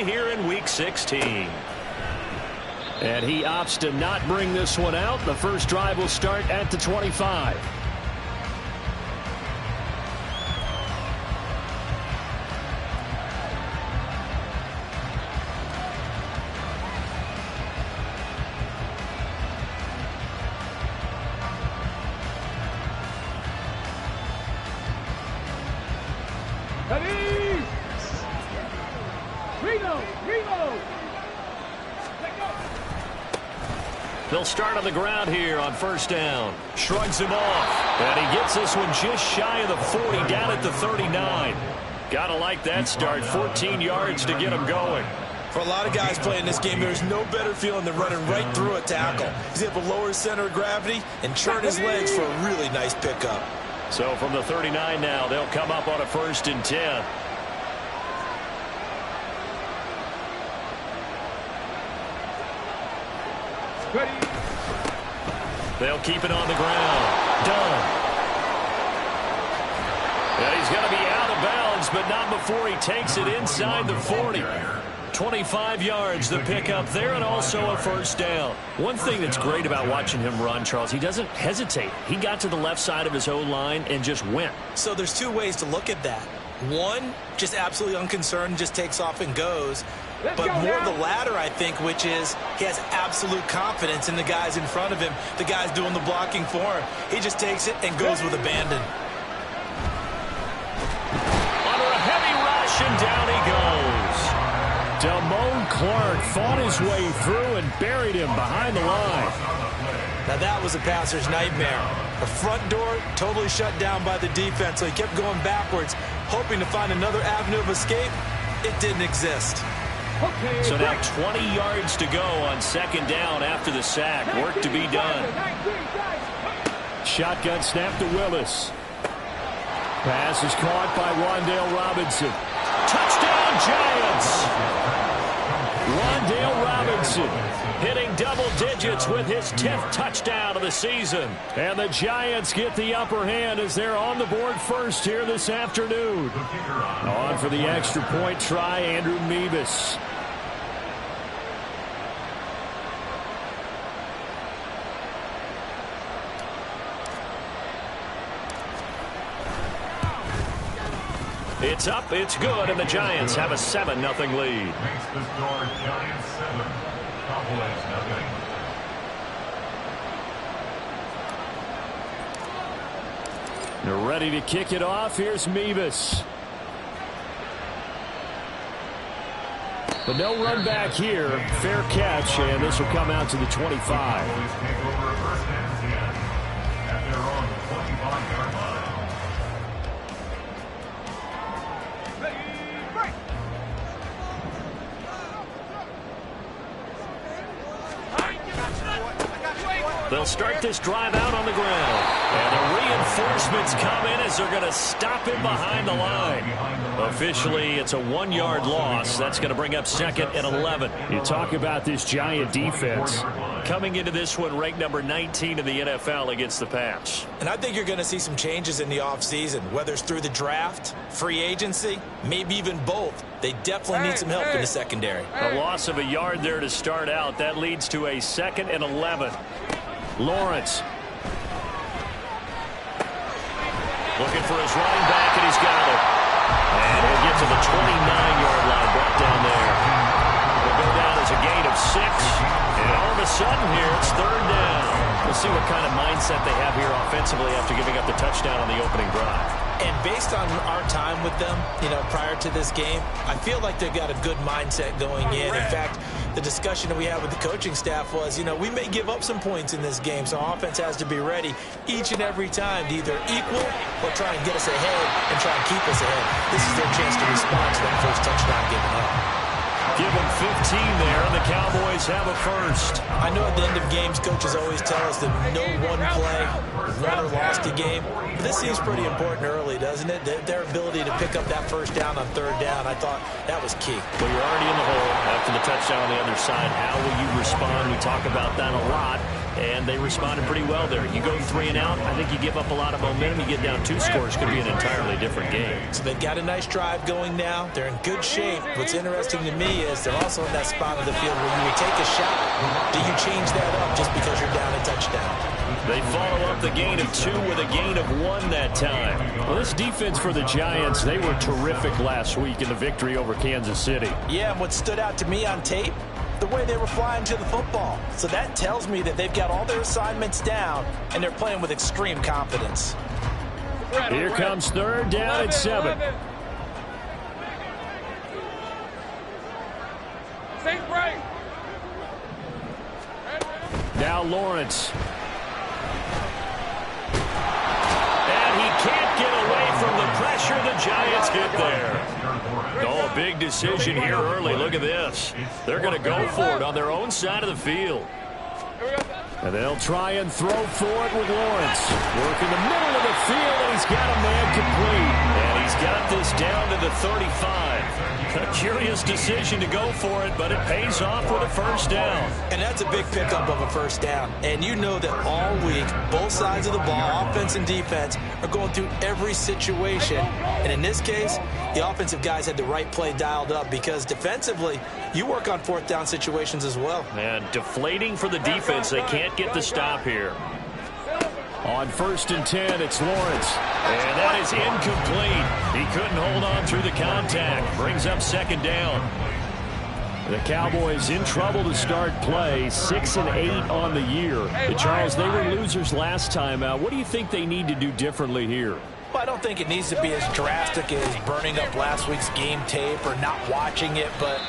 play here in Week 16. And he opts to not bring this one out. The first drive will start at the 25. They'll start on the ground here on first down. Shrugs him off. And he gets this one just shy of the 40, down at the 39. Gotta like that start. 14 yards to get him going. For a lot of guys playing this game, there's no better feeling than running right through a tackle. He's able to lower his center of gravity and churn his legs for a really nice pickup. So from the 39 now, they'll come up on a 1st and 10. Ready. They'll keep it on the ground. Done. And he's going to be out of bounds, but not before he takes it inside the 40. 25 yards the pickup there, and also a 1st down. One thing that's great about watching him run, Charles, he doesn't hesitate. He got to the left side of his own line and just went. So there's two ways to look at that. One, just absolutely unconcerned, just takes off and goes. But more the latter, I think, which is he has absolute confidence in the guys in front of him, the guys doing the blocking for him. He just takes it and goes with abandon. Under a heavy rush, and down he goes. Damone Clark fought his way through and buried him behind the line. Now that was a passer's nightmare. The front door totally shut down by the defense, so he kept going backwards, hoping to find another avenue of escape. It didn't exist. So now 20 yards to go on 2nd down after the sack. Work to be done. Shotgun snap to Willis. Pass is caught by Wan'Dale Robinson. Touchdown, Giants! Wan'Dale Robinson hitting double digits with his 10th touchdown of the season. And the Giants get the upper hand as they're on the board first here this afternoon. On for the extra point try, Andrew Mevis. It's up, it's good, and the Giants have a 7-0 lead. They're ready to kick it off. Here's Mevis. But no run back here. Fair catch, and this will come out to the 25. They'll start this drive out on the ground. And the reinforcements come in as they're going to stop him behind the line. Officially, it's a 1-yard loss. That's going to bring up 2nd and 11. You talk about this Giant defense. Coming into this one, ranked number 19 in the NFL against the pass. And I think you're going to see some changes in the offseason, whether it's through the draft, free agency, maybe even both. They definitely need some help in the secondary. A loss of a yard there to start out. That leads to a 2nd and 11. Lawrence. Looking for his running back, and he's got it. And he'll get to the 29-yard line, brought down there. He'll go down as a gain of 6. And all of a sudden here, it's 3rd down. We'll see what kind of mindset they have here offensively after giving up the touchdown on the opening drive. And based on our time with them, prior to this game, I feel like they've got a good mindset going in. In fact, the discussion that we had with the coaching staff was, we may give up some points in this game, so offense has to be ready each and every time to either equal or try and get us ahead and try and keep us ahead. This is their chance to respond to that first touchdown given up. Give them 15 there, and the Cowboys have a 1st. I know at the end of games, coaches always tell us that no one play won or lost a game. But this seems pretty important early, doesn't it? Their ability to pick up that 1st down on 3rd down, I thought that was key. Well, you're already in the hole after the touchdown on the other side. How will you respond? We talk about that a lot. and they responded pretty well there. You go 3 and out, I think you give up a lot of momentum. You get down 2 scores, could be an entirely different game. So they've got a nice drive going now. They're in good shape. What's interesting to me is they're also in that spot of the field where you would take a shot. Do you change that up just because you're down a touchdown? They follow up the gain of 2 with a gain of 1 that time. Well, this defense for the Giants, they were terrific last week in the victory over Kansas City. Yeah, and what stood out to me on tape, the way they were flying to the football. So that tells me that they've got all their assignments down, and they're playing with extreme confidence. Here comes 3rd down and 7. Now Lawrence. Can't get away from the pressure. The Giants get there. Oh, a big decision here early. Look at this. They're going to go for it on their own side of the field. And they'll try and throw for it with Lawrence. Work in the middle of the field, and he's got a man complete. And he's got this down to the 35. A curious decision to go for it, but it pays off with a 1st down. And that's a big pickup of a 1st down. And you know that all week, both sides of the ball, offense and defense, are going through every situation. And in this case, the offensive guys had the right play dialed up because defensively, you work on 4th down situations as well. And deflating for the defense. They can't get the stop here. On 1st and 10, it's Lawrence. And that is incomplete. He couldn't hold on through the contact. Brings up 2nd down. The Cowboys in trouble to start play. 6 and 8 on the year. Charles, they were losers last time out. What do you think they need to do differently here? Well, I don't think it needs to be as drastic as burning up last week's game tape or not watching it, but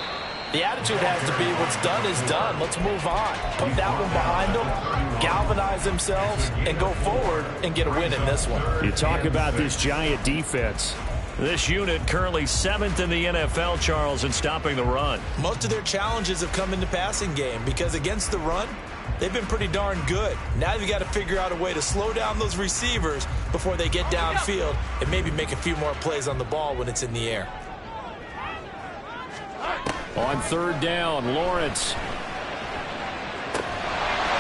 the attitude has to be what's done is done. Let's move on. Put that one behind them, galvanize themselves, and go forward and get a win in this one. You talk about this Giant defense. This unit currently 7th in the NFL, Charles, in stopping the run. Most of their challenges have come in the passing game because against the run, they've been pretty darn good. Now you've got to figure out a way to slow down those receivers before they get downfield and maybe make a few more plays on the ball when it's in the air. On 3rd down, Lawrence.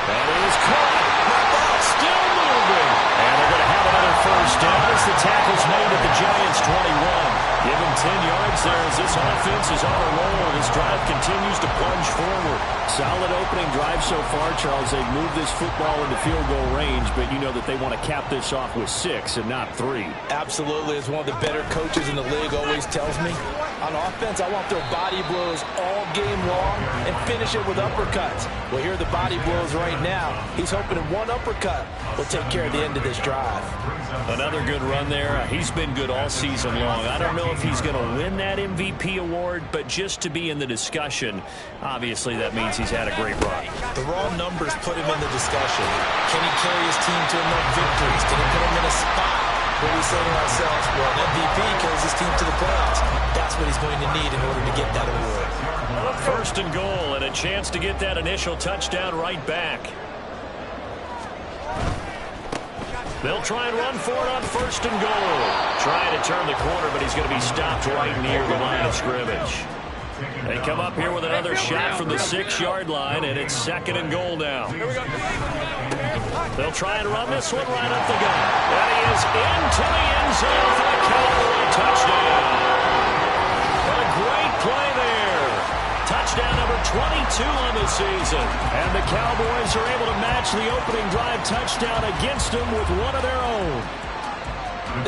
That is caught. Still moving. And they're going to have another 1st down as the tackle's made at the Giants' 21. Give him 10 yards there as this offense is on a roll. This drive continues to plunge forward. Solid opening drive so far, Charles. They've moved this football into field goal range, but you know that they want to cap this off with 6 and not 3. Absolutely. As one of the better coaches in the league always tells me, on offense, I want their body blows all game long and finish it with uppercuts. Well, here are the body blows right now. He's hoping in one uppercut will take care of the end of this drive. Another good run there. He's been good all season long. I don't know if he's going to win that MVP award, but just to be in the discussion, obviously that means he's had a great run. The raw numbers put him in the discussion. Can he carry his team to enough victories? Can he put him in a spot where we say to ourselves, well, an MVP carries his team to the playoffs? That's what he's going to need in order to get that award. 1st and goal and a chance to get that initial touchdown right back. They'll try and run for it on 1st and goal. Trying to turn the corner, but he's going to be stopped right near the line of scrimmage. They come up here with another shot from the 6-yard line, and it's 2nd and goal now. They'll try and run this one right up the gut. That he is into the end zone for the Cowboy touchdown. What a great play there. Touchdown number 22 on the season. And the Cowboys are able to match the opening drive touchdown against them with one of their own.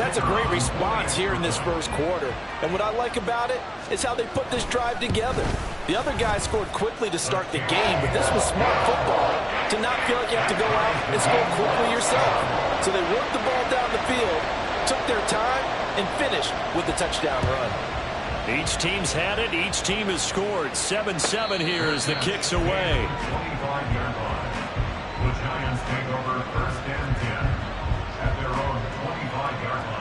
That's a great response here in this 1st quarter. And what I like about it is how they put this drive together. The other guys scored quickly to start the game, but this was smart football to not feel like you have to go out and score quickly yourself. So they worked the ball down the field, took their time, and finished with the touchdown run. Each team's had it. Each team has scored. 7-7 here as the kick's away. 25-yard line. The Giants take over 1st and 10 at their own 25-yard line.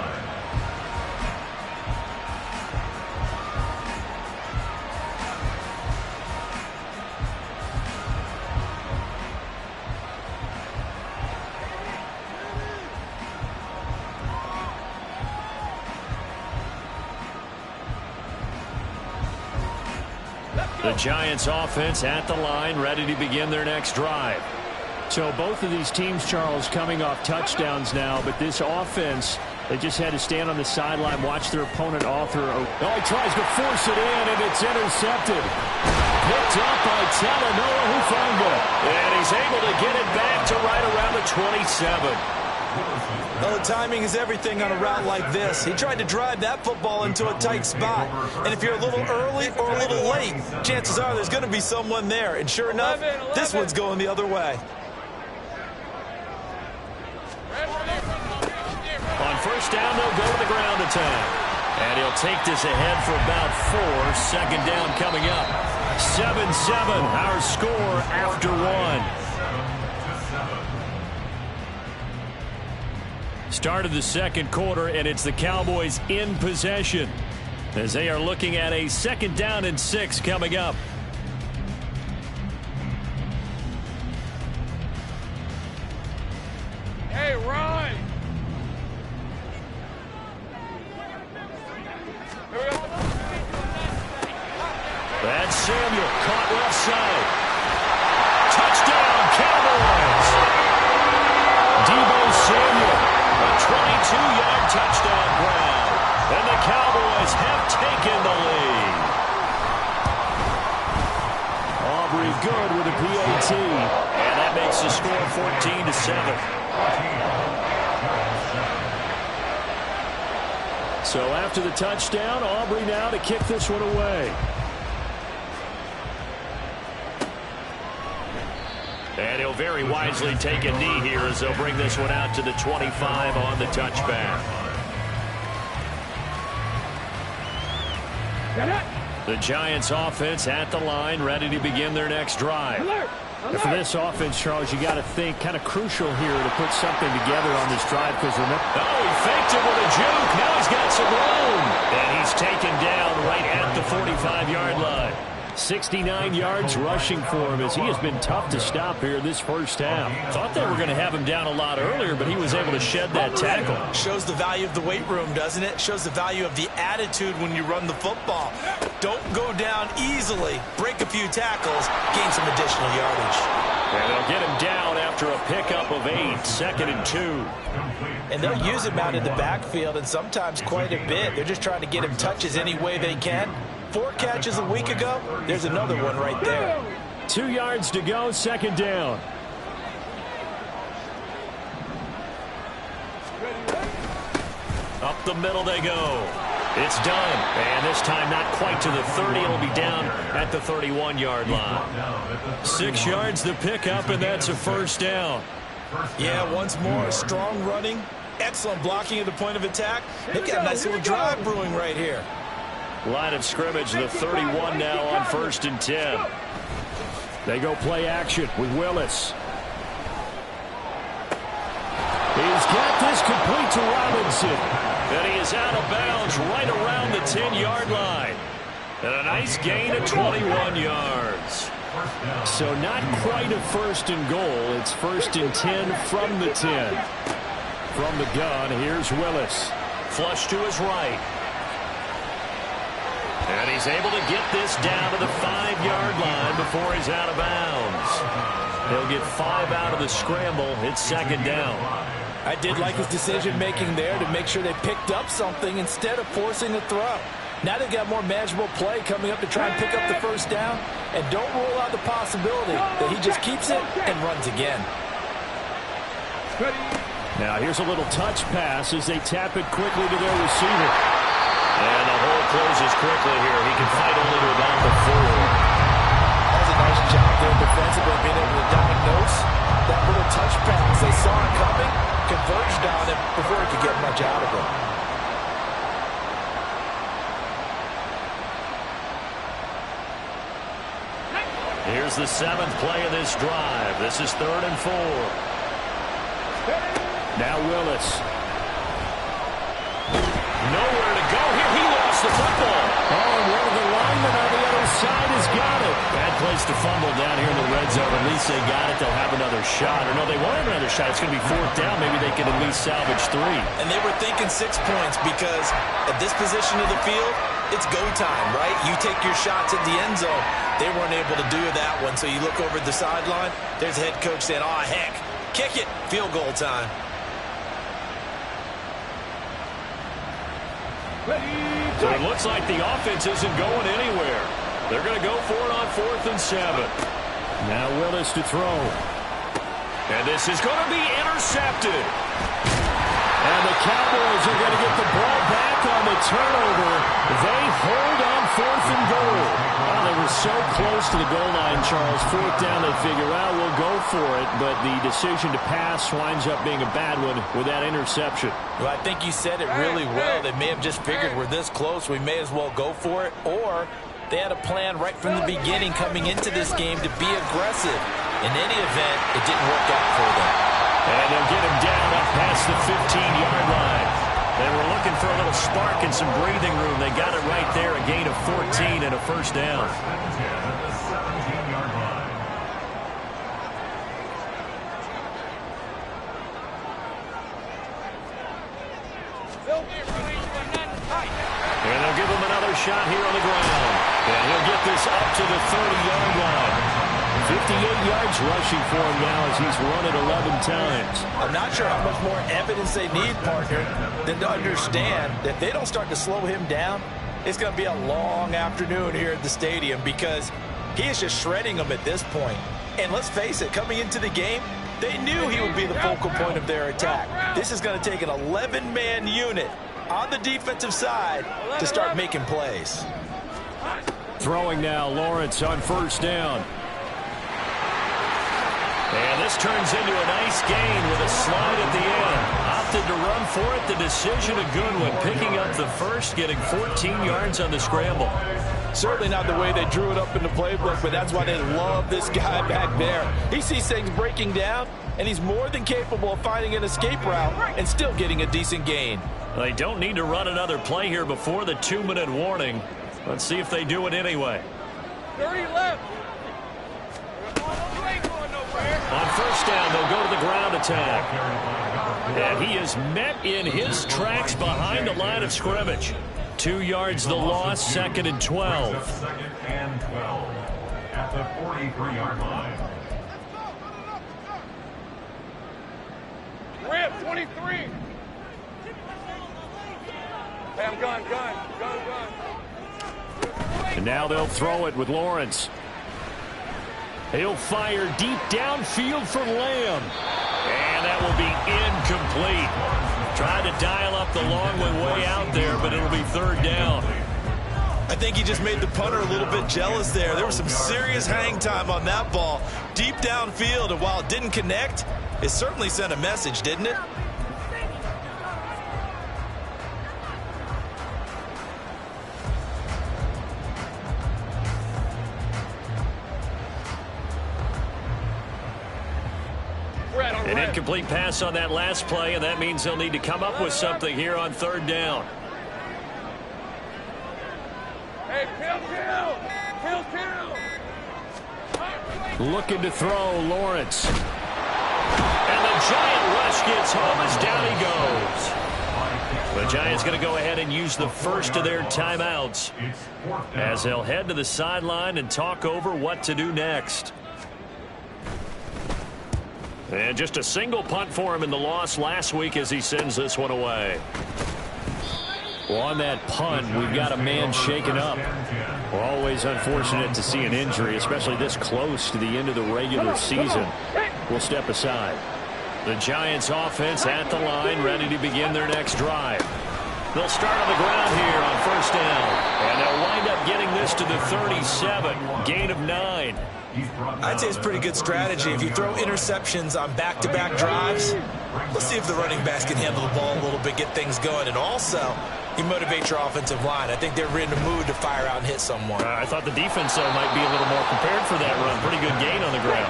The Giants offense at the line, ready to begin their next drive. So both of these teams, Charles, coming off touchdowns now, but this offense, they just had to stand on the sideline, watch their opponent author. Oh, he tries to force it in, and it's intercepted. Picked up by Talanoa Hufanga. And he's able to get it back to right around the 27. Well, the timing is everything on a route like this. He tried to drive that football into a tight spot. And if you're a little early or a little late, chances are there's going to be someone there. And sure enough, this one's going the other way. On first down, they'll go to the ground attack. And he'll take this ahead for about 4. Second down coming up. 7-7, our score after 1. Start of the second quarter, and it's the Cowboys in possession as they are looking at a 2nd down and 6 coming up. Hey, Ryan! That's Samuel, caught left side. Touchdown, Cowboys! Deebo Samuel, a 22-yard touchdown grab. And the Cowboys have taken the lead. Aubrey good with a PAT. And that makes the score 14-7. So after the touchdown, Aubrey now to kick this one away. And he'll very wisely take a knee here as they'll bring this one out to the 25 on the touchback. The Giants offense at the line, ready to begin their next drive. And for this offense, Charles, you got to think kind of crucial here to put something together on this drive because remember. Oh, he faked it with a juke. Now he's got some room. And he's taken down right at the 45-yard line. 69 yards rushing for him as he has been tough to stop here this first half. Thought they were going to have him down a lot earlier, but he was able to shed that tackle. Shows the value of the weight room, doesn't it? Shows the value of the attitude when you run the football. Don't go down easily. Break a few tackles. Gain some additional yardage. And they'll get him down after a pickup of 8, 2nd and 2. And they'll use him out in the backfield, and sometimes quite a bit. They're just trying to get him touches any way they can. 4 catches a week ago. There's another one right there. 2 yards to go, 2nd down. Up the middle they go. It's done. And this time not quite to the 30. It'll be down at the 31-yard line. 6 yards the pickup, and that's a first down. Yeah, once more, strong running, excellent blocking at the point of attack. They've got a nice little drive brewing right here. Line of scrimmage, the 31 now on 1st and 10. They go play action with Willis. He's got this complete to Robinson. And he is out of bounds right around the 10-yard line. And a nice gain of 21 yards. So not quite a 1st and goal. It's 1st and 10 from the 10. From the gun, here's Willis. Flush to his right. And he's able to get this down to the 5-yard line before he's out of bounds. He'll get 5 out of the scramble. It's 2nd down. I did like his decision-making there to make sure they picked up something instead of forcing a throw. Now they've got more manageable play coming up to try and pick up the 1st down. And don't rule out the possibility that he just keeps it and runs again. Now here's a little touch pass as they tap it quickly to their receiver. And the hole closes quickly here. He can fight only to about the 4. That's a nice job there defensively, being able to diagnose that little touch pass. They saw it coming, converged on him before he could get much out of it. Here's the 7th play of this drive. This is 3rd and 4. Now Willis. Nowhere to go here. He lost the football. Oh, and one of the linemen on the other side has got it. Bad place forced a fumble down here in the red zone. At least they got it. They'll have another shot. Or no, they won't have another shot. It's going to be 4th down. Maybe they can at least salvage 3. And they were thinking 6 points because at this position of the field, it's go time, right? You take your shots at the end zone. They weren't able to do that one. So you look over at the sideline. There's the head coach saying, oh, heck, kick it. Field goal time. So it looks like the offense isn't going anywhere. They're going to go for it on 4th and 7. Now Willis to throw. And this is going to be intercepted. And the Cowboys are going to get the ball back on the turnover. They hold on 4th and goal. Oh, they were so close to the goal line, Charles. 4th down, they figure out we'll go for it. But the decision to pass winds up being a bad one with that interception. Well, I think you said it really well. They may have just figured we're this close, we may as well go for it. Or they had a plan right from the beginning coming into this game to be aggressive. In any event, it didn't work out for them. And they'll get him down up past the 15-yard line. They were looking for a little spark and some breathing room. They got it right there, a gain of 14 and a 1st down. And they'll give him another shot here on the ground. And he'll get this up to the 30-yard line. 58 yards rushing for him now as he's run it 11 times. I'm not sure how much more evidence they need, partner, than to understand that if they don't start to slow him down, it's going to be a long afternoon here at the stadium because he is just shredding them at this point. And let's face it, coming into the game, they knew he would be the focal point of their attack. This is going to take an 11-man unit on the defensive side to start making plays. Throwing now, Lawrence on 1st down. And this turns into a nice gain with a slide at the end. Opted to run for it. The decision a good one. Picking up the first, getting 14 yards on the scramble. Certainly not the way they drew it up in the playbook, but that's why they love this guy back there. He sees things breaking down, and he's more than capable of finding an escape route and still getting a decent gain. They don't need to run another play here before the 2-minute warning. Let's see if they do it anyway. 30 left. On 1st down, they'll go to the ground attack. And he is met in his tracks behind the line of scrimmage. 2 yards the loss, 2nd and 12. 2nd and 12 at the 43-yard line. Rip, 23. Hey, I'm gun. And now they'll throw it with Lawrence. He'll fire deep downfield for Lamb. And that will be incomplete. Tried to dial up the long way out there, but it'll be 3rd down. I think he just made the punter a little bit jealous there. There was some serious hang time on that ball. Deep downfield, and while it didn't connect, it certainly sent a message, didn't it? An incomplete pass on that last play, and that means they'll need to come up with something here on 3rd down. Hey, kill. Looking to throw, Lawrence. And the Giant rush gets home as down he goes. The Giants going to go ahead and use the first of their timeouts as they'll head to the sideline and talk over what to do next. And just a single punt for him in the loss last week as he sends this one away. Well, on that punt, we've got a man shaken up. We're always unfortunate to see an injury, especially this close to the end of the regular season. We'll step aside. The Giants offense at the line, ready to begin their next drive. They'll start on the ground here on 1st down. And they'll wind up getting this to the 37. Gain of 9. I'd say it's pretty good strategy. If you throw interceptions on back-to-back drives, let's see if the running backs can handle the ball a little bit, get things going. And also, you motivate your offensive line. I think they're in the mood to fire out and hit someone. I thought the defense, though, might be a little more prepared for that run. Pretty good gain on the ground.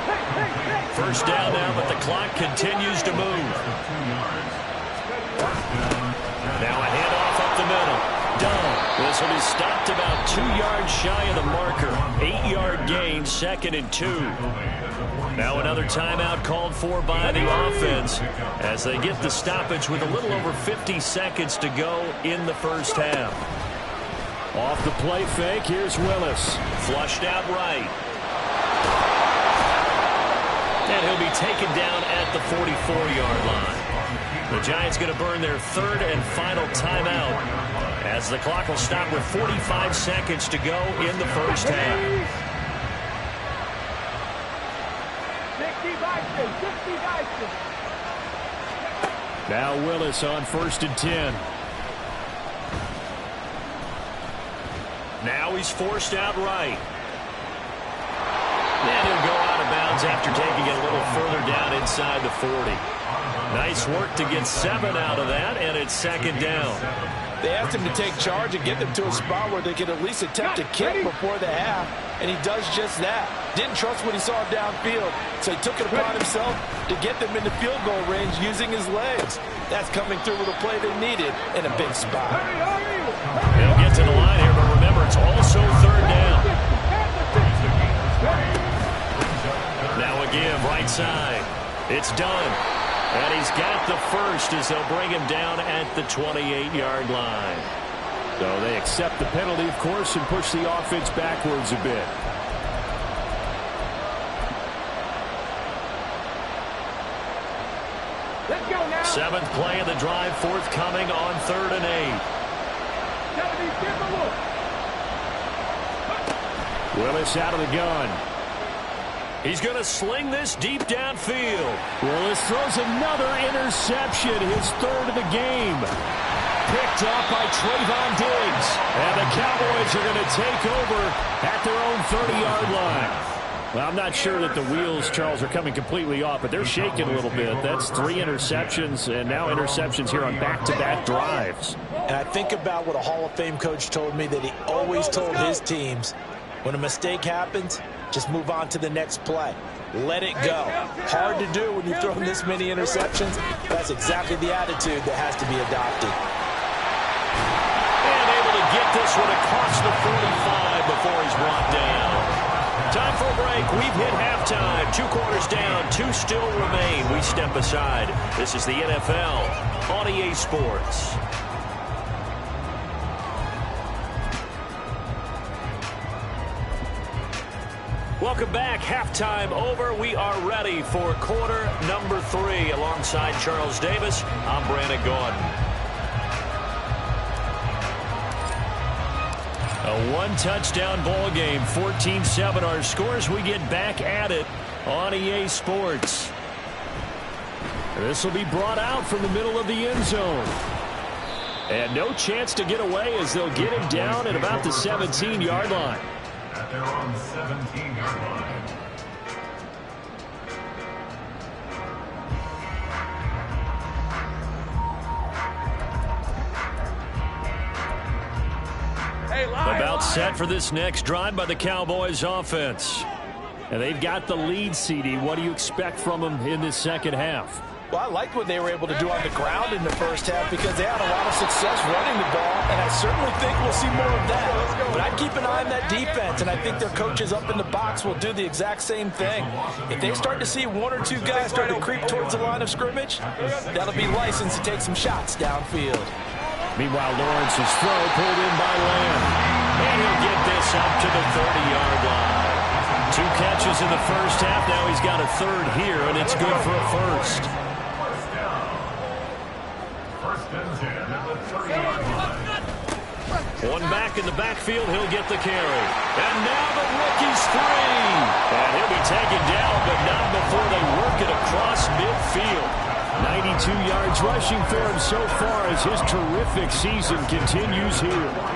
1st down now, but the clock continues to move. Now a handoff up the middle. Dunn. This one is stopped about 2 yards shy of the marker. 8-yard gain, 2nd and 2. Now another timeout called for by the offense as they get the stoppage with a little over 50 seconds to go in the first half. Off the play fake, here's Willis. Flushed out right. And he'll be taken down at the 44-yard line. The Giants going to burn their 3rd and final timeout as the clock will stop with 45 seconds to go in the first half. 60. Now Willis on 1st and 10. Now he's forced out right. And he'll go out of bounds after taking it a little further down inside the 40. Nice work to get 7 out of that, and it's 2nd down. They asked him to take charge and get them to a spot where they could at least attempt a kick before the half, and he does just that. Didn't trust what he saw downfield, so he took it upon himself to get them into field goal range using his legs. That's coming through with a play they needed in a big spot. They'll get to the line here, but remember, it's also 3rd down. Now again, right side. It's done. And he's got the first as they'll bring him down at the 28-yard line. So they accept the penalty, of course, and push the offense backwards a bit. Let's go now. 7th play of the drive, forthcoming on 3rd and 8. Willis out of the gun. He's going to sling this deep downfield. Willis throws another interception, his 3rd of the game. Picked up by Trayvon Diggs. And the Cowboys are going to take over at their own 30-yard line. Well, I'm not sure that the wheels, Charles, are coming completely off, but they're shaking a little bit. That's 3 interceptions, and now interceptions here on back-to-back drives. And I think about what a Hall of Fame coach told me that he always told his teams, when a mistake happens, just move on to the next play. Let it go. Hard to do when you've thrown this many interceptions. That's exactly the attitude that has to be adopted. And able to get this one across the 45 before he's brought down. Time for a break. We've hit halftime. 2 quarters down. 2 still remain. We step aside. This is the NFL on EA Sports. Welcome back. Halftime over. We are ready for quarter number 3. Alongside Charles Davis, I'm Brandon Gaudin. A 1-touchdown ball game, 14-7 our scores. We get back at it on EA Sports. This will be brought out from the middle of the end zone. And no chance to get away as they'll get him down at about the 17-yard line. At their own 17-yard line. About set for this next drive by the Cowboys offense. And they've got the lead, CD. What do you expect from them in this second half? Well, I liked what they were able to do on the ground in the first half because they had a lot of success running the ball, and I certainly think we'll see more of that. But I'd keep an eye on that defense, and I think their coaches up in the box will do the exact same thing. If they start to see 1 or 2 guys start to creep towards the line of scrimmage, that'll be license to take some shots downfield. Meanwhile, Lawrence's throw pulled in by Lamb. And he'll get this up to the 30-yard line. 2 catches in the first half. Now he's got a 3rd here, and it's good for a first. One back in the backfield, he'll get the carry. And now the rookie's free. And he'll be taken down, but not before they work it across midfield. 92 yards rushing for him so far as his terrific season continues here.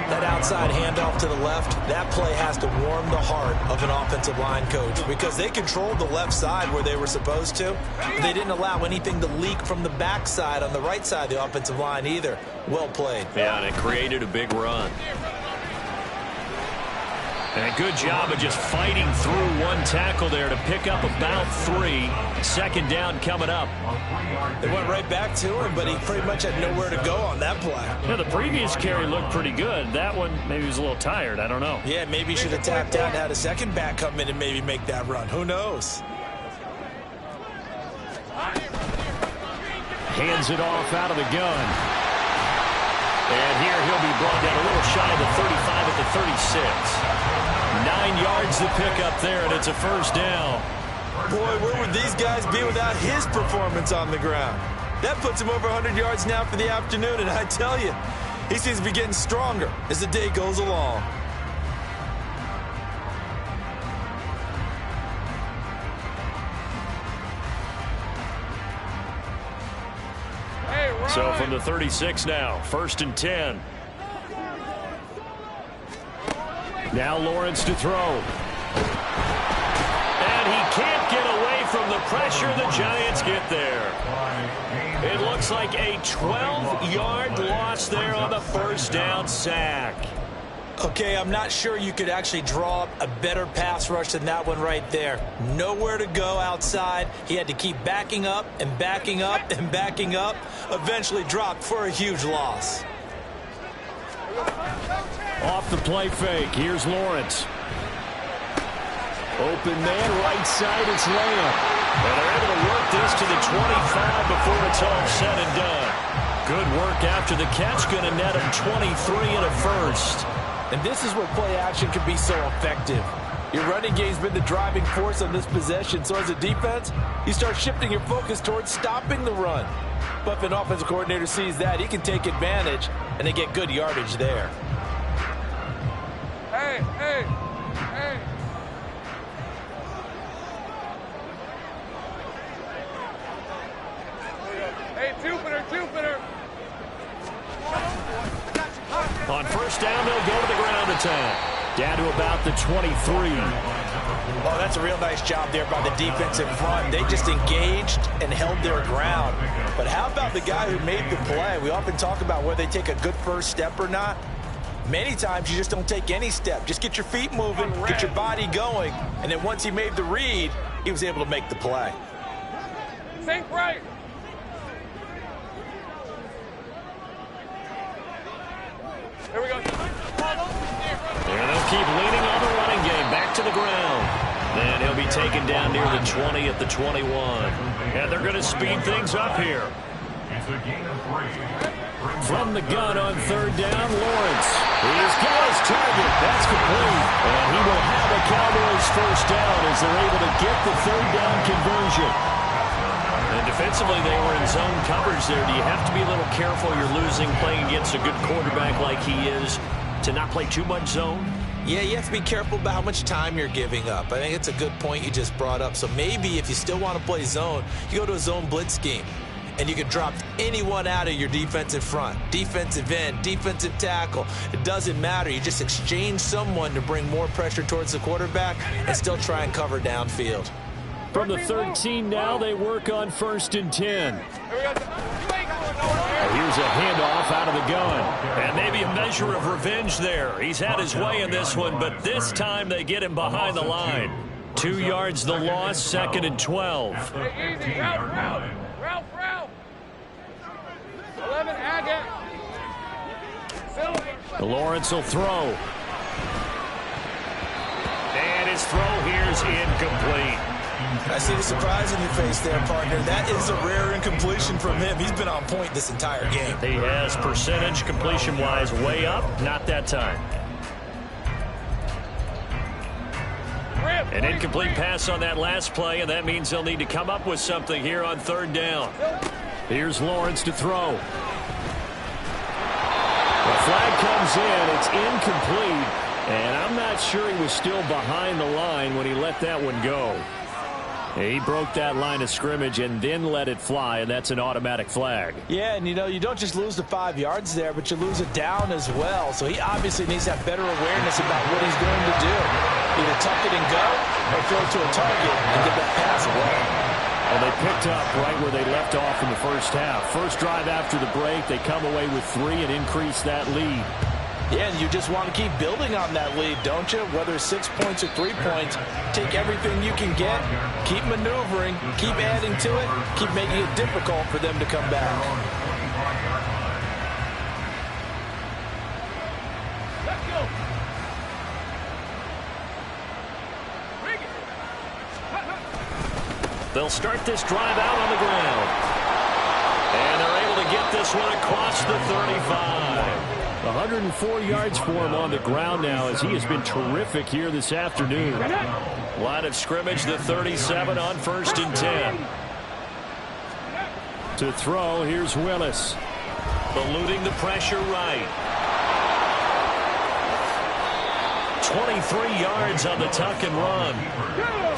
That outside handoff to the left, that play has to warm the heart of an offensive line coach because they controlled the left side where they were supposed to. They didn't allow anything to leak from the backside on the right side of the offensive line either. Well played. Yeah, and it created a big run. And a good job of just fighting through one tackle there to pick up about 3. Second down coming up. They went right back to him, but he pretty much had nowhere to go on that play. Yeah, the previous carry looked pretty good. That one, maybe he was a little tired. I don't know. Yeah, maybe he should have tapped out and had a second back come in and maybe make that run. Who knows? Hands it off out of the gun. And here he'll be brought down a little shy of the 35 at the 36. 9 yards to pick up there, and it's a first down. Boy, where would these guys be without his performance on the ground? That puts him over 100 yards now for the afternoon, and I tell you, he seems to be getting stronger as the day goes along. So from the 36 now, 1st and 10. Now Lawrence to throw. And he can't get away from the pressure. The Giants get there. It looks like a 12-yard loss there on the first down sack. Okay, I'm not sure you could actually draw up a better pass rush than that one right there. Nowhere to go outside. He had to keep backing up and backing up and backing up. Eventually dropped for a huge loss. Off the play fake. Here's Lawrence. Open man, right side, it's Lamb. And they're able to work this to the 25 before it's all said and done. Good work after the catch. Going to net him 23 and a first. And this is where play action can be so effective. Your running game's been the driving force on this possession, so as a defense, you start shifting your focus towards stopping the run. But if an offensive coordinator sees that, he can take advantage, and they get good yardage there. Hey, hey, hey. Hey, Jupiter. On first down, they'll go to the ground attack. Down to about the 23. Oh, that's a real nice job there by the defensive front. They just engaged and held their ground. But how about the guy who made the play? We often talk about whether they take a good first step or not. Many times you just don't take any step. Just get your feet moving, get your body going, and then once he made the read, he was able to make the play. Think right. Here we go. And they'll keep leaning on the running game. Back to the ground. And he'll be taken down near the 20 at the 21. And they're going to speed things up here. It's a gain of 3. From the gun on third down, Lawrence. He's got his target. That's complete. And he will have a Cowboys first down as they're able to get the third down conversion. And defensively, they were in zone coverage there. Do you have to be a little careful? You're losing, playing against a good quarterback like he is, to not play too much zone? Yeah, you have to be careful about how much time you're giving up. I think it's a good point you just brought up. So maybe if you still want to play zone, you go to a zone blitz scheme. And you can drop anyone out of your defensive front. Defensive end, defensive tackle. It doesn't matter. You just exchange someone to bring more pressure towards the quarterback and still try and cover downfield. From the 13 now, they work on 1st and 10. Here's a handoff out of the gun. And maybe a measure of revenge there. He's had his way in this one, but this time they get him behind the line. 2 yards the loss, 2nd and 12. Hey, easy. Ralph. 11, Agate. Lawrence will throw. And his throw here's incomplete. I see the surprise in your face there, partner. That is a rare incompletion from him. He's been on point this entire game. He has percentage completion-wise way up. Not that time. An incomplete pass on that last play, and that means they'll need to come up with something here on third down. Here's Lawrence to throw. The flag comes in. It's incomplete. And I'm not sure he was still behind the line when he let that one go. He broke that line of scrimmage and then let it fly, and that's an automatic flag. Yeah, and you don't just lose the 5 yards there, but you lose it down as well. So he obviously needs to have better awareness about what he's going to do. Either tuck it and go or throw to a target and get that pass away. Well, they picked up right where they left off in the first half. First drive after the break, they come away with 3 and increase that lead. Yeah, and you just want to keep building on that lead, don't you? Whether it's 6 points or 3 points, take everything you can get, keep maneuvering, keep adding to it, keep making it difficult for them to come back. Let's go. They'll start this drive out on the ground. And they're able to get this one across the 35. 104 yards for him on the ground now as he has been terrific here this afternoon. Line of scrimmage, the 37 on 1st and 10. To throw, here's Willis. Eluding the pressure right. 23 yards on the tuck and run.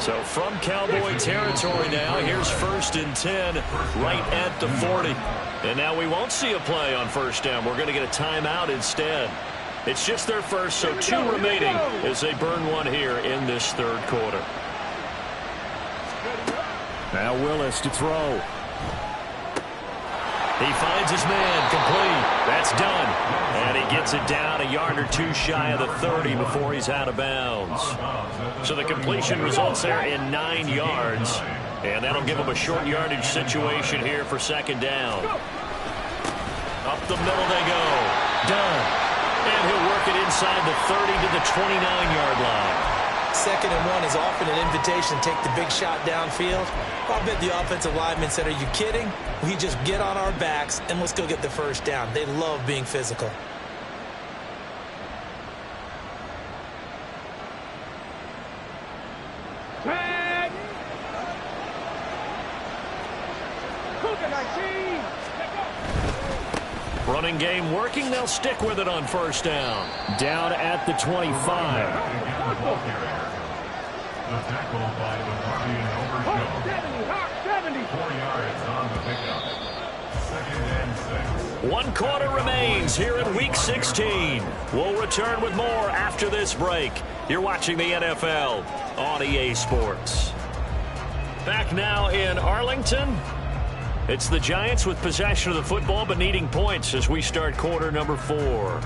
So from Cowboy territory now, here's 1st and 10 right at the 40. And now we won't see a play on 1st down. We're going to get a timeout instead. It's just their first, so 2 remaining as they burn one here in this 3rd quarter. Now Willis to throw. He finds his man, complete. That's done. And he gets it down a yard or 2 shy of the 30 before he's out of bounds. So the completion results there in 9 yards. And that'll give him a short yardage situation here for 2nd down. Up the middle they go. Done. And he'll work it inside the 30 to the 29-yard line. 2nd and 1 is often an invitation to take the big shot downfield. I'll bet the offensive lineman said, are you kidding? We just get on our backs and let's go get the 1st down. They love being physical. Tag. Running game working. They'll stick with it on 1st down. Down at the 25. The tackle by the Guardian over 70. 4 yards on the pickup. 2nd and 6. 1 quarter remains here in Week 16. We'll return with more after this break. You're watching the NFL on EA Sports. Back now in Arlington. It's the Giants with possession of the football but needing points as we start quarter number 4.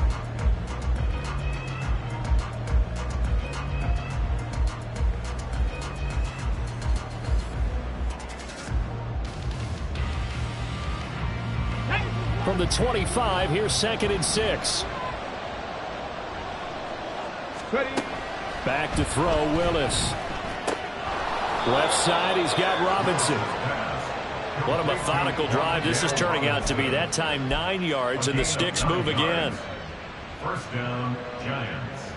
From the 25, here's 2nd and 6. Back to throw, Willis. Left side, he's got Robinson. What a methodical drive this is turning out to be. That time 9 yards, and the sticks move again. 1st down, Giants.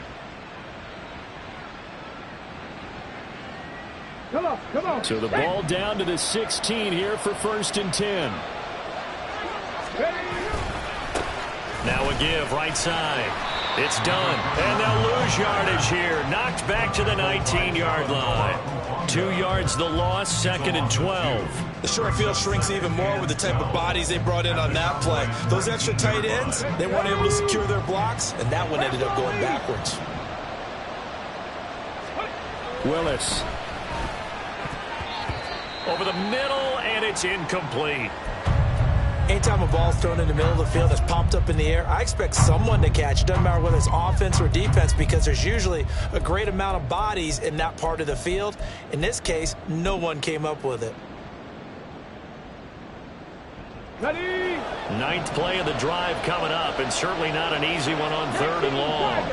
Come on. So the ball down to the 16 here for 1st and 10. Now a give, right side. It's done. And they'll lose yardage here. Knocked back to the 19-yard line. 2 yards the loss, 2nd and 12. The short field shrinks even more with the type of bodies they brought in on that play. Those extra tight ends, they weren't able to secure their blocks, and that one ended up going backwards. Willis. Over the middle, and it's incomplete. Anytime a ball's thrown in the middle of the field that's popped up in the air, I expect someone to catch. Doesn't matter whether it's offense or defense, because there's usually a great amount of bodies in that part of the field. In this case, no one came up with it. Ready. 9th play of the drive coming up, and certainly not an easy one on 3rd and long.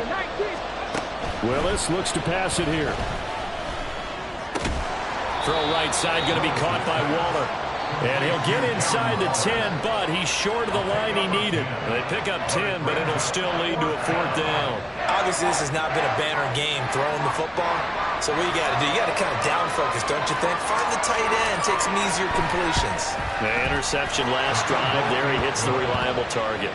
Willis looks to pass it here. Throw right side, going to be caught by Waller. And he'll get inside the 10, but he's short of the line he needed. They pick up 10, but it'll still lead to a 4th down. Obviously, this has not been a banner game throwing the football. So what you got to do, you got to kind of down focus, don't you think? Find the tight end, take some easier completions. The interception last drive. There he hits the reliable target.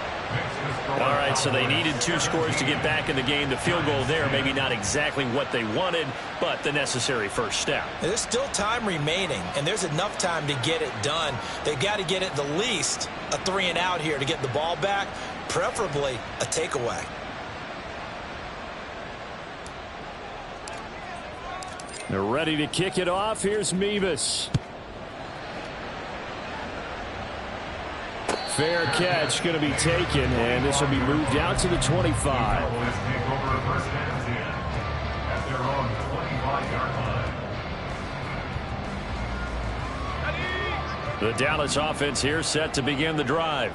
All right, so they needed 2 scores to get back in the game. The field goal there, maybe not exactly what they wanted, but the necessary first step. There's still time remaining, and there's enough time to get it done. They've got to get at the least a 3 and out here to get the ball back, preferably a takeaway. They're ready to kick it off. Here's Mevis. Fair catch going to be taken, and this will be moved out to the 25. Cowboys take over first and 10 at their own 25-yard line. The Dallas offense here set to begin the drive.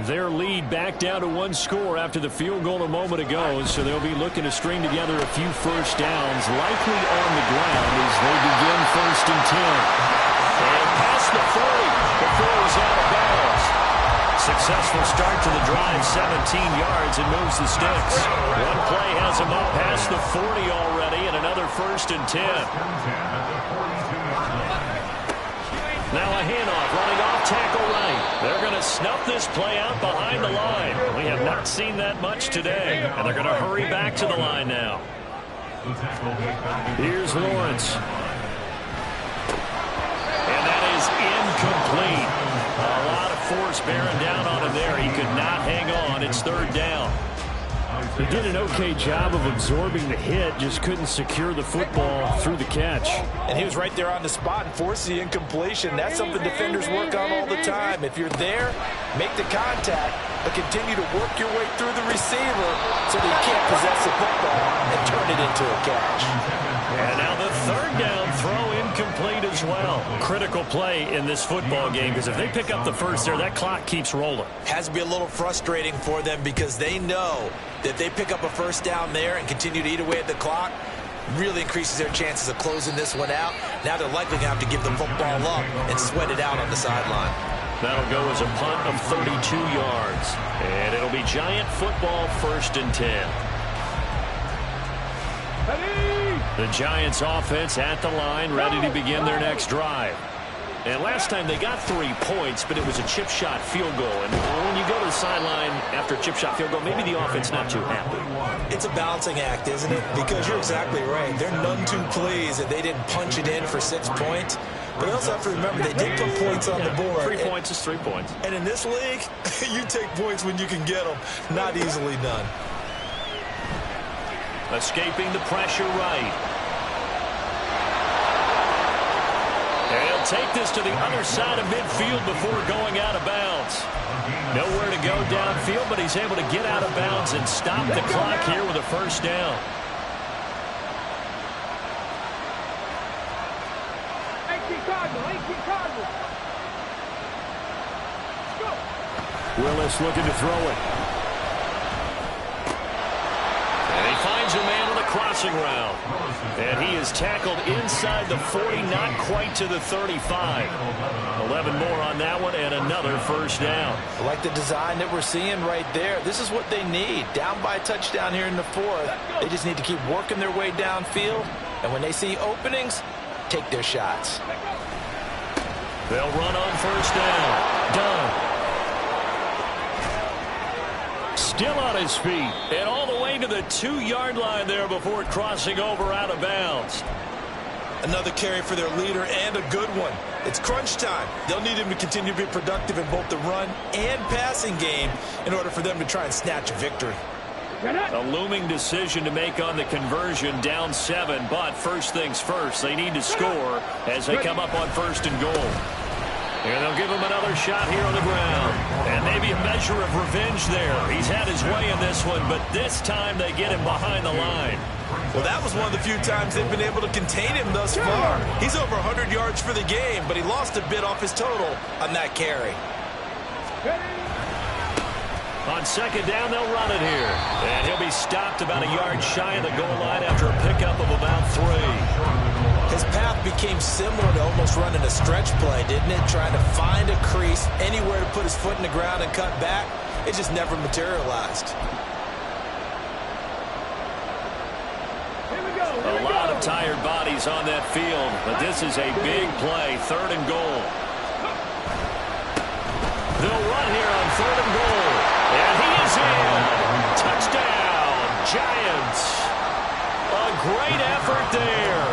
Their lead back down to one score after the field goal a moment ago, so they'll be looking to string together a few first downs, likely on the ground as they begin 1st and 10. And past the 40 before he's out of bounds. Successful start to the drive, 17 yards, and moves the sticks. One play has him up past the 40 already, and another 1st and 10. Now a handoff, running off tackle right. They're going to snuff this play out behind the line. We have not seen that much today, and they're going to hurry back to the line now. Here's Lawrence. And that is incomplete. A lot of force bearing down on him there. He could not hang on. It's 3rd down. He did an okay job of absorbing the hit, just couldn't secure the football through the catch. And he was right there on the spot and forced the incompletion. That's something defenders work on all the time. If you're there, make the contact, but continue to work your way through the receiver so that you can't possess the football and turn it into a catch. And now the 3rd down throw incomplete as well. Critical play in this football game, because if they pick up the first there, that clock keeps rolling. Has to be a little frustrating for them because they know that if they pick up a first down there and continue to eat away at the clock, really increases their chances of closing this one out. Now they're likely going to have to give the football up and sweat it out on the sideline. That'll go as a punt of 32 yards. And it'll be Giant football, 1st and 10. The Giants offense at the line, ready to begin their next drive. And last time they got 3 points, but it was a chip shot field goal. And when you go to the sideline after a chip shot field goal, maybe the offense not too happy. It's a balancing act, isn't it? Because you're exactly right. They're none too pleased that they didn't punch it in for 6 points. But they also have to remember they did put points on the board. 3 points is 3 points. And in this league, you take points when you can get them. Not easily done. Escaping the pressure right. And he'll take this to the other side of midfield before going out of bounds. Nowhere to go downfield, but he's able to get out of bounds and stop the clock here with a 1st down. Willis looking to throw it. And he finds a man on the crossing route. And he is tackled inside the 40, not quite to the 35. 11 more on that one, and another 1st down. I like the design that we're seeing right there. This is what they need. Down by a touchdown here in the 4th. They just need to keep working their way downfield. And when they see openings, take their shots. They'll run on 1st down. Done. Still on his feet, and all the way to the 2-yard line there before crossing over out of bounds. Another carry for their leader, and a good one. It's crunch time. They'll need him to continue to be productive in both the run and passing game in order for them to try and snatch a victory. A looming decision to make on the conversion, down 7, but first things first, they need to score as they come up on 1st and goal. And they'll give him another shot here on the ground. And maybe a measure of revenge there. He's had his way in this one, but this time they get him behind the line. Well, that was one of the few times they've been able to contain him thus far. He's over 100 yards for the game, but he lost a bit off his total on that carry. On 2nd down, they'll run it here. And he'll be stopped about a yard shy of the goal line after a pickup of about 3. His path became similar to almost running a stretch play, didn't it? Trying to find a crease, anywhere to put his foot in the ground and cut back. It just never materialized. A lot of tired bodies on that field, but this is a big play, 3rd and goal. They'll run here on 3rd and goal. And he is in. Touchdown, Giants. A great effort there.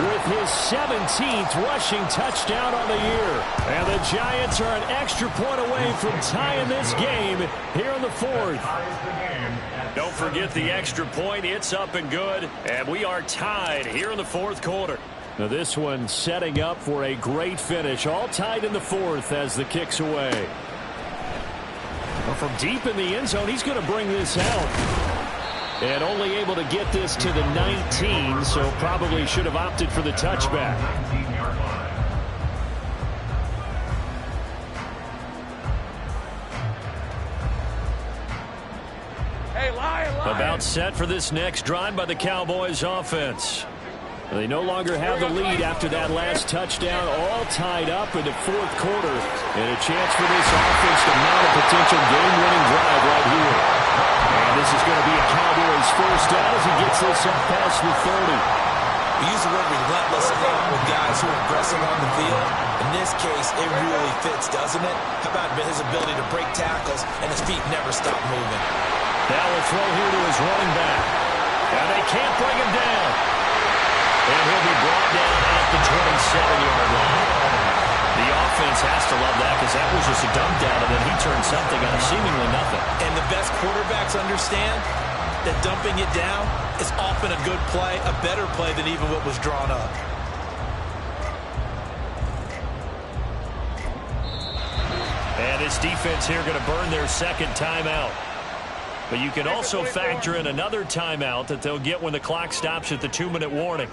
With his 17th rushing touchdown on the year. And the Giants are an extra point away from tying this game here in the 4th. Don't forget the extra point. It's up and good. And we are tied here in the 4th quarter. Now this one setting up for a great finish. All tied in the 4th as the kick's away. From deep in the end zone, he's going to bring this out. And only able to get this to the 19, so probably should have opted for the touchback. 19-yard line. Hey, lion. About set for this next drive by the Cowboys offense. They no longer have the lead after that last touchdown, all tied up in the fourth quarter. And a chance for this offense to mount a potential game-winning drive right here. And this is going to be a Cowboys first down as he gets this up past the 30. We use the word relentless a lot with guys who are aggressive on the field. In this case, it really fits, doesn't it? How about his ability to break tackles and his feet never stop moving? Now will throw here to his running back. And they can't bring him down. And he'll be brought down at the 27-yard line. The offense has to love that because that was just a dump down, and then he turned something out of seemingly nothing. And the best quarterbacks understand that dumping it down is often a good play, a better play than even what was drawn up. And this defense here going to burn their second timeout. But you can also factor in another timeout that they'll get when the clock stops at the 2-minute warning.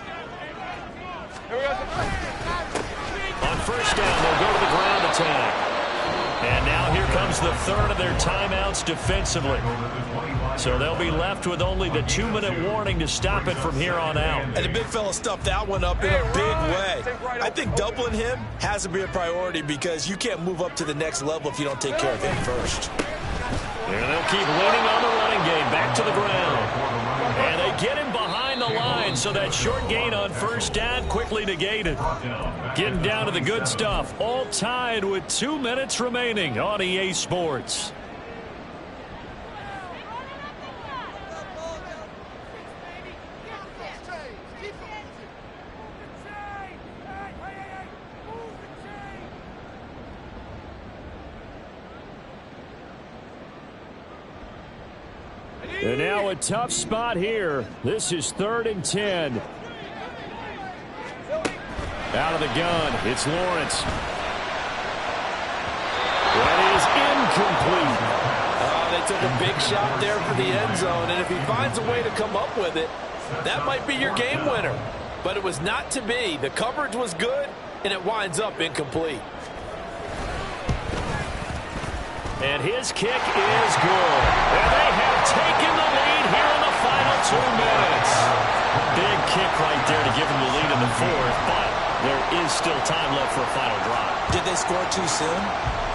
On first down, they'll go to the ground attack. And now here comes the third of their timeouts defensively. So they'll be left with only the 2-minute warning to stop it from here on out. And the big fella stuffed that one up in a big way. I think doubling him has to be a priority because you can't move up to the next level if you don't take care of him first. And they'll keep leaning on the running game. Back to the ground. And they get him behind the line, so that short gain on first down quickly negated. Getting down to the good stuff. All tied with 2 minutes remaining on EA Sports. And now a tough spot here. This is 3rd and 10. Out of the gun, it's Lawrence. That is incomplete. They took a big shot there for the end zone, and if he finds a way to come up with it, that might be your game winner. But it was not to be. The coverage was good, and it winds up incomplete. And his kick is good. And they have taken the lead here in the final 2 minutes. Big kick right there to give them the lead in the fourth, but there is still time left for a final drive. Did they score too soon?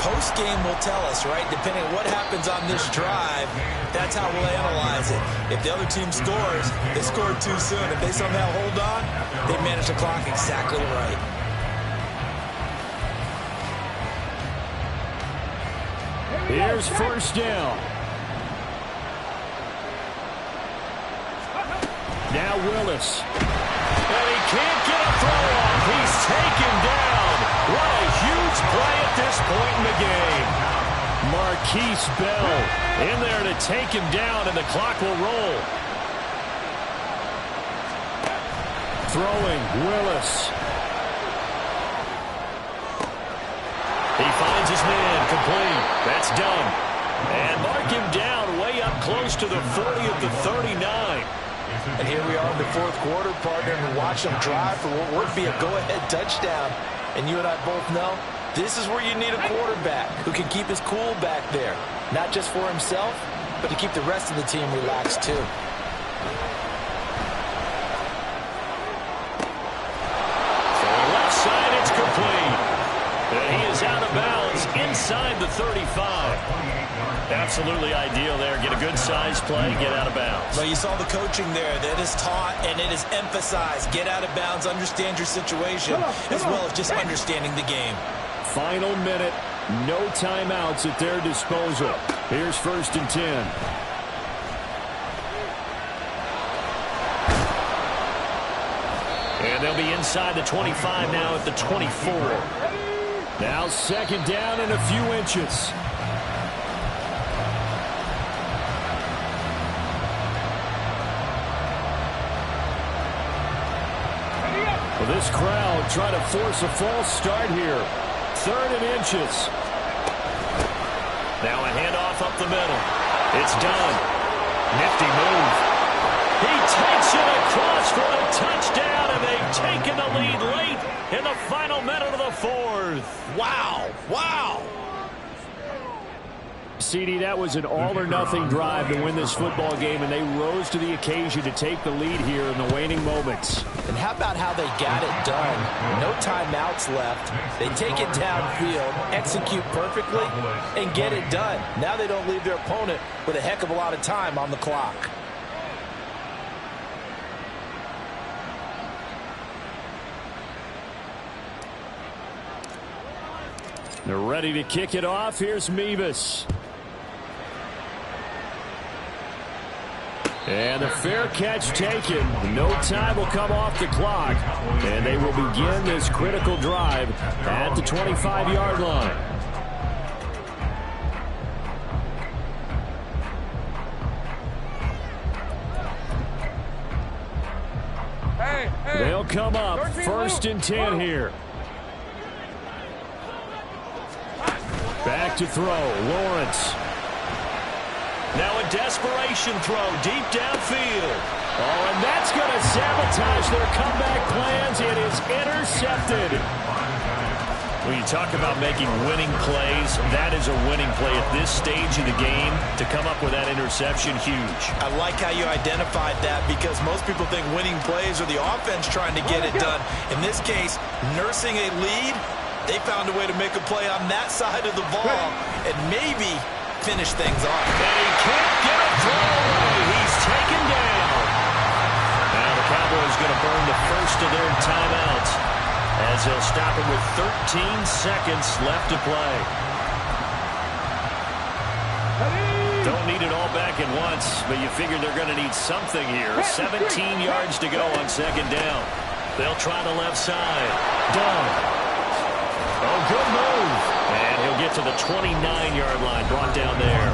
Post-game will tell us, right? Depending on what happens on this drive, that's how we'll analyze it. If the other team scores, they scored too soon. If they somehow hold on, they manage the clock exactly right. Here's first down. Now Willis. And he can't get a throw off. He's taken down. What a huge play at this point in the game. Marquise Bell in there to take him down, and the clock will roll. Throwing, Willis. He finds his man, complete. That's done. And mark him down way up close to the 40 of the 39. And here we are in the fourth quarter, partner, and watch them drive for what would be a go-ahead touchdown. And you and I both know this is where you need a quarterback who can keep his cool back there. Not just for himself, but to keep the rest of the team relaxed too. So left side, it's complete. And he is out of bounds inside the 35. Absolutely ideal there. Get a good size play, get out of bounds. Well, you saw the coaching there. That is taught and it is emphasized. Get out of bounds, understand your situation, as well as just understanding the game. Final minute, no timeouts at their disposal. Here's 1st and 10. And they'll be inside the 25 now at the 24. Now 2nd down and a few inches. Well, this crowd trying to force a false start here. 3rd and inches. Now a handoff up the middle. It's done. Nifty move. He takes it across for a touchdown, and they've taken the lead late in the final minute of the fourth. Wow. Wow. CD, that was an all-or-nothing drive to win this football game, and they rose to the occasion to take the lead here in the waning moments. And how about how they got it done? No timeouts left. They take it downfield, execute perfectly, and get it done. Now they don't leave their opponent with a heck of a lot of time on the clock. They're ready to kick it off. Here's Mevis. And the fair catch taken. No time will come off the clock. And they will begin this critical drive at the 25-yard line. They'll come up first and 10 here. Back to throw, Lawrence. Now a desperation throw deep downfield. Oh, and that's going to sabotage their comeback plans. It is intercepted. When you talk about making winning plays, that is a winning play at this stage of the game. To come up with that interception, huge. I like how you identified that, because most people think winning plays are the offense trying to get it done. In this case, nursing a lead, they found a way to make a play on that side of the ball and maybe finish things off. And he can't get a throw away. He's taken down. Now the Cowboys going to burn the first of their timeouts as they'll stop it with 13 seconds left to play. Don't need it all back at once, but you figure they're going to need something here. 17 yards to go on second down. They'll try the left side. Done. Oh, good move. And he'll get to the 29-yard line, brought down there.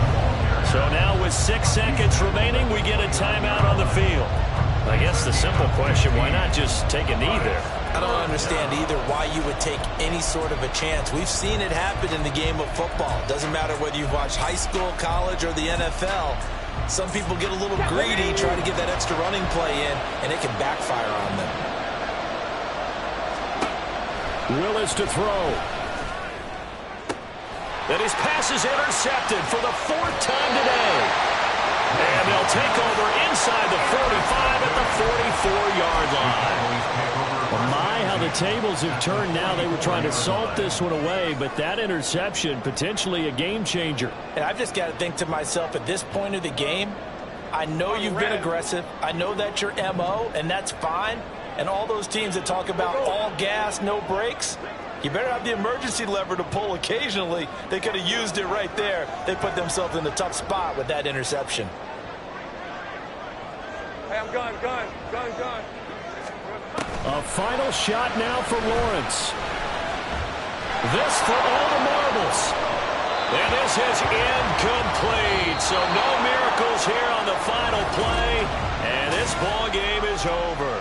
So now with 6 seconds remaining, we get a timeout on the field. I guess the simple question, why not just take a knee there? I don't understand either why you would take any sort of a chance. We've seen it happen in the game of football. Doesn't matter whether you've watched high school, college, or the NFL. Some people get a little greedy, trying to get that extra running play in, and it can backfire on them. Willis to throw. And his pass is intercepted for the 4th time today. And they'll take over inside the 45 at the 44-yard line. Well, my, how the tables have turned now. They were trying to salt this one away, but that interception, potentially a game changer. And I've just got to think to myself, at this point of the game, I know you've been aggressive. I know that's your MO, and that's fine. And all those teams that talk about all gas, no brakes, you better have the emergency lever to pull occasionally. They could have used it right there. They put themselves in a tough spot with that interception. Hey, I'm gone. A final shot now for Lawrence. This for all the marbles. And this is incomplete. So no miracles here on the final play. And this ball game is over.